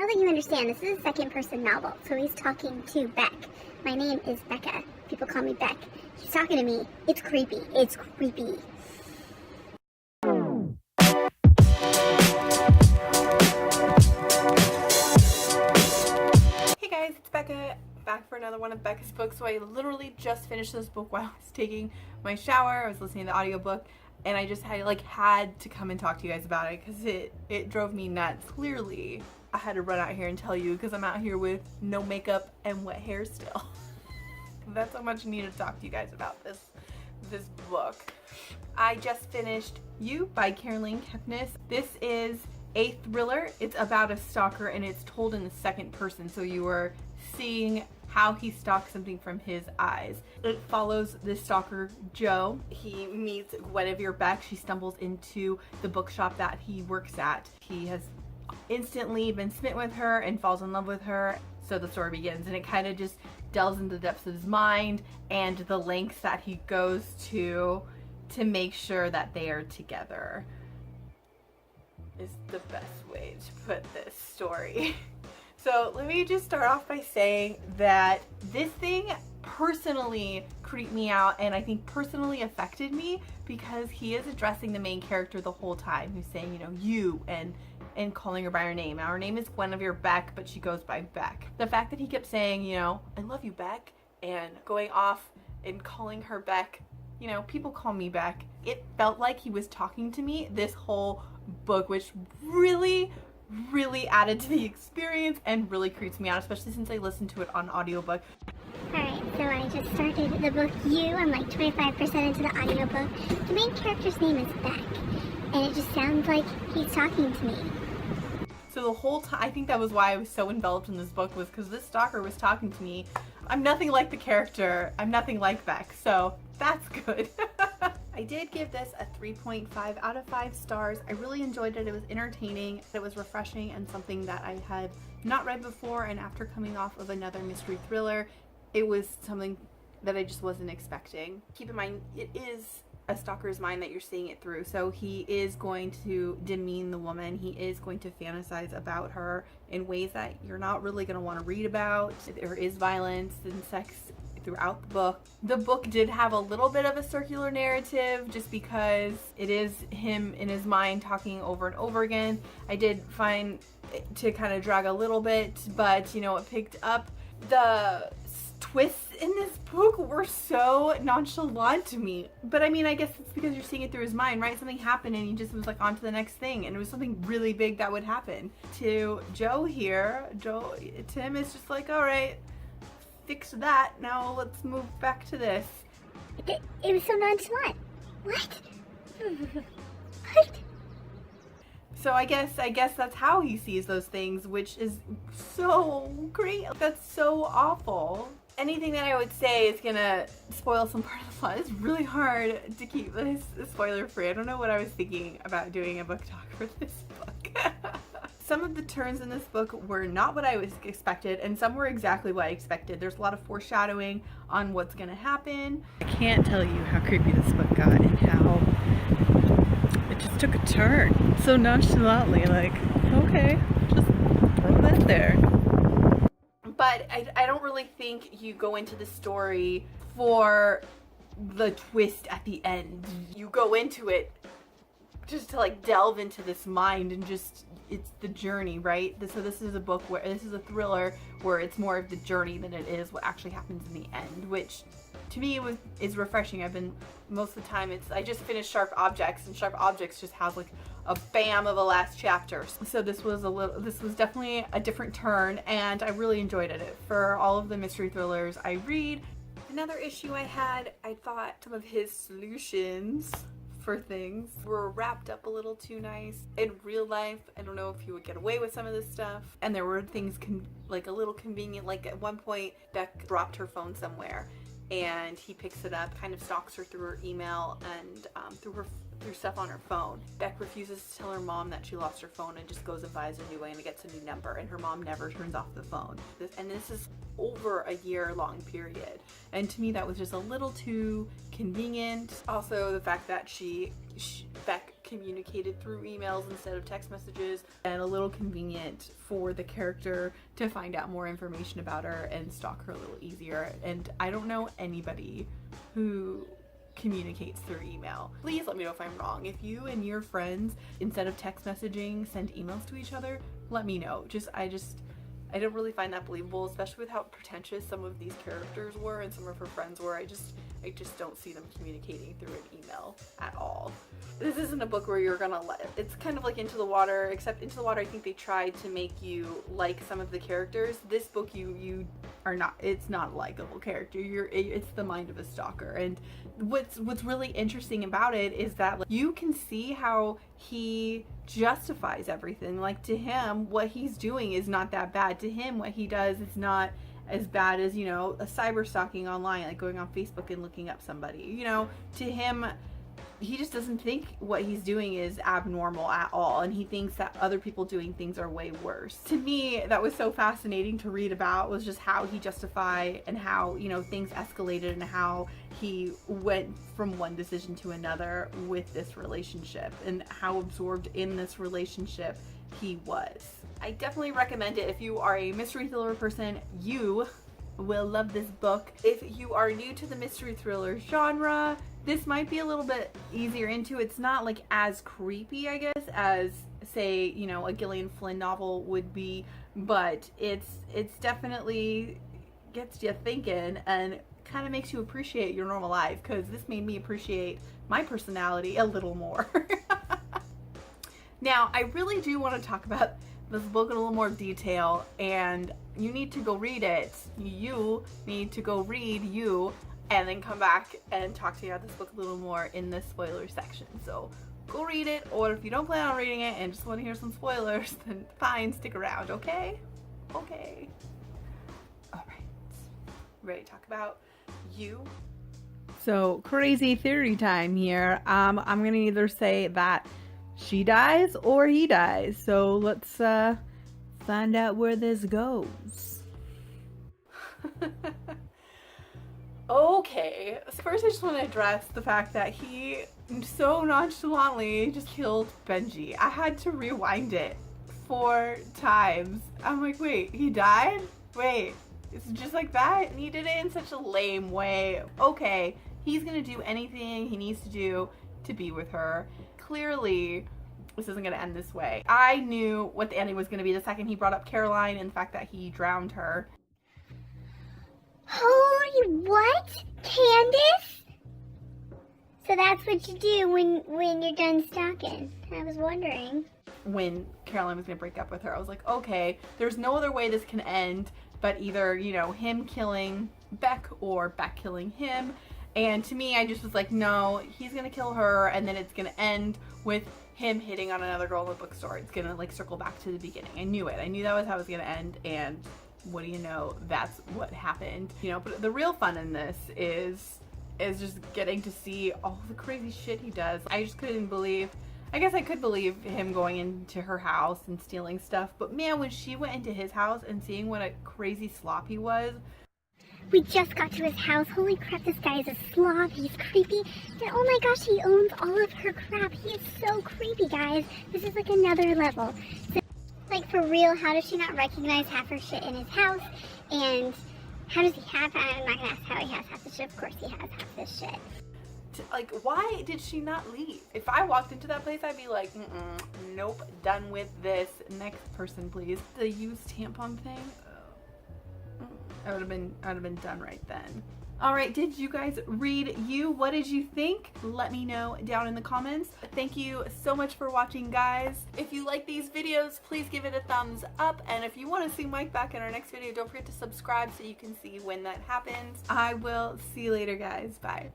Now that you understand, this is a second-person novel, so he's talking to Beck. My name is Becca. People call me Beck. He's talking to me. It's creepy. It's creepy. Hey guys, it's Becca, back for another one of Becca's books. So I literally just finished this book while I was taking my shower. I was listening to the audiobook, and I just had to come and talk to you guys about it because it drove me nuts. Clearly, I had to run out here and tell you because I'm out here with no makeup and wet hair still. That's how much I need to talk to you guys about this book. I just finished You by Caroline Kepnes. This is a thriller. It's about a stalker and it's told in the second person, so you are seeing how he stalks something from his eyes. It follows the stalker Joe. He meets Beck. She stumbles into the bookshop that he works at. He has instantly been smitten with her and falls in love with her. So the story begins, and it kind of just delves into the depths of his mind and the lengths that he goes to make sure that they are together is the best way to put this story. So let me just start off by saying that this thing personally creeped me out, and I think personally affected me because he is addressing the main character the whole time, who's saying, you know, you, and calling her by her name. Now her name is Beck, but she goes by Beck. The fact that he kept saying, you know, I love you, Beck, and going off and calling her Beck, you know, people call me Beck. It felt like he was talking to me this whole book, which really added to the experience and really creeps me out, especially since I listened to it on audiobook. Alright, so I just started the book You. I'm like 25% into the audiobook. The main character's name is Beck, and it just sounds like he's talking to me. So the whole time, I think that was why I was so enveloped in this book, was because this stalker was talking to me. I'm nothing like the character. I'm nothing like Beck, so that's good. I did give this a 3.5 out of 5 stars. I really enjoyed it. It was entertaining, it was refreshing, and something that I had not read before, and after coming off of another mystery thriller, it was something that I just wasn't expecting. Keep in mind, it is a stalker's mind that you're seeing it through, so he is going to demean the woman. He is going to fantasize about her in ways that you're not really going to want to read about. There is violence and sex throughout the book. The book did have a little bit of a circular narrative just because it is him in his mind talking over and over again. I did find it to kind of drag a little bit, but you know, it picked up. The twists in this book were so nonchalant to me, but I mean, I guess it's because you're seeing it through his mind, right? Something happened and he just was like on to the next thing, and it was something really big that would happen. To Joe here, Tim is just like, all right, fix that, now let's move back to this. It was so nonchalant. What? What? So I guess that's how he sees those things, which is so great. That's so awful. Anything that I would say is gonna spoil some part of the plot. It's really hard to keep this spoiler free. I don't know what I was thinking about doing a book talk for this book. Some of the turns in this book were not what I was expected, and some were exactly what I expected. There's a lot of foreshadowing on what's gonna happen. I can't tell you how creepy this book got and how it just took a turn so nonchalantly, like, okay, just throw that there. But I don't really think you go into the story for the twist at the end. You go into it just to like delve into this mind and just, it's the journey, right? So this is a book where, this is a thriller where it's more of the journey than it is what actually happens in the end, which to me is refreshing. Most of the time I just finished Sharp Objects, and Sharp Objects just has like a bam of a last chapter. So this was definitely a different turn, and I really enjoyed it. For all of the mystery thrillers I read, another issue I had, I thought some of his solutions for things were wrapped up a little too nice. In real life, I don't know if he would get away with some of this stuff, and there were things like a little convenient, like at one point Beck dropped her phone somewhere and he picks it up, kind of stalks her through her email and through stuff on her phone. Beck refuses to tell her mom that she lost her phone and just goes and buys a new one and gets a new number, and her mom never turns off the phone. This is over a year-long period, and to me that was just a little too convenient. Also, the fact that Beck communicated through emails instead of text messages, and a little convenient for the character to find out more information about her and stalk her a little easier. And I don't know anybody who communicates through email. Please let me know if I'm wrong. If you and your friends, instead of text messaging, send emails to each other, let me know. I don't really find that believable, especially with how pretentious some of these characters were and some of her friends were. I just don't see them communicating through an email at all. This isn't a book where you're gonna it's kind of like Into the Water, except Into the Water, I think they tried to make you like some of the characters. This book, you are not, it's not a likable character. It's the mind of a stalker. And what's really interesting about it is that, like, you can see how he justifies everything. Like, to him, what he's doing is not that bad. To him, what he does is not as bad as, you know, a cyber stalking online, like going on Facebook and looking up somebody. You know, to him, he just doesn't think what he's doing is abnormal at all, and he thinks that other people doing things are way worse. To me, that was so fascinating to read about, was just how he justified and how, you know, things escalated and how he went from one decision to another with this relationship and how absorbed in this relationship he was. I definitely recommend it. If you are a mystery thriller person, you will love this book. If you are new to the mystery thriller genre, this might be a little bit easier into. It's not like as creepy, I guess, as, say, you know, a Gillian Flynn novel would be, but it's definitely gets you thinking and kind of makes you appreciate your normal life, because this made me appreciate my personality a little more. Now, I really do want to talk about this book in a little more detail, and you need to go read it. You need to go read and then come back and talk to you about this book a little more in the spoiler section. So go read it, or if you don't plan on reading it and just want to hear some spoilers, then fine, stick around, okay? Okay. Alright. Ready to talk about You? So, crazy theory time here. I'm gonna either say that she dies or he dies. So let's find out where this goes. Okay, so first I just want to address the fact that he so nonchalantly just killed Benji. I had to rewind it 4 times. I'm like, wait, he died? Wait, it's just like that? And he did it in such a lame way. Okay, he's gonna do anything he needs to do to be with her. Clearly, this isn't gonna end this way. I knew what the ending was gonna be the second he brought up Caroline and the fact that he drowned her. Holy what? Candace? So that's what you do when you're done stalking. I was wondering. When Caroline was gonna break up with her, I was like, okay, there's no other way this can end but either, you know, him killing Beck or Beck killing him. And to me, I just was like, no, he's gonna kill her, and then it's gonna end with him hitting on another girl in the bookstore. It's gonna, like, circle back to the beginning. I knew it. I knew that was how it was gonna end, and what do you know, that's what happened. You know, but the real fun in this is just getting to see all the crazy shit he does. I just couldn't believe, I guess I could believe him going into her house and stealing stuff, but man, when she went into his house and seeing what a crazy slop he was. We just got to his house. Holy crap, this guy is a slob. He's creepy. And oh my gosh, he owns all of her crap. He is so creepy, guys. This is like another level. So, like, for real, how does she not recognize half her shit in his house? And how does he have, I'm not gonna ask how he has half the shit. Of course he has half this shit. Like, why did she not leave? If I walked into that place, I'd be like, nope, done with this. Next person, please. The used tampon thing, I would have been done right then. All right, did you guys read You? What did you think? Let me know down in the comments. Thank you so much for watching, guys. If you like these videos, please give it a thumbs up. And if you want to see Mike back in our next video, don't forget to subscribe so you can see when that happens. I will see you later, guys. Bye.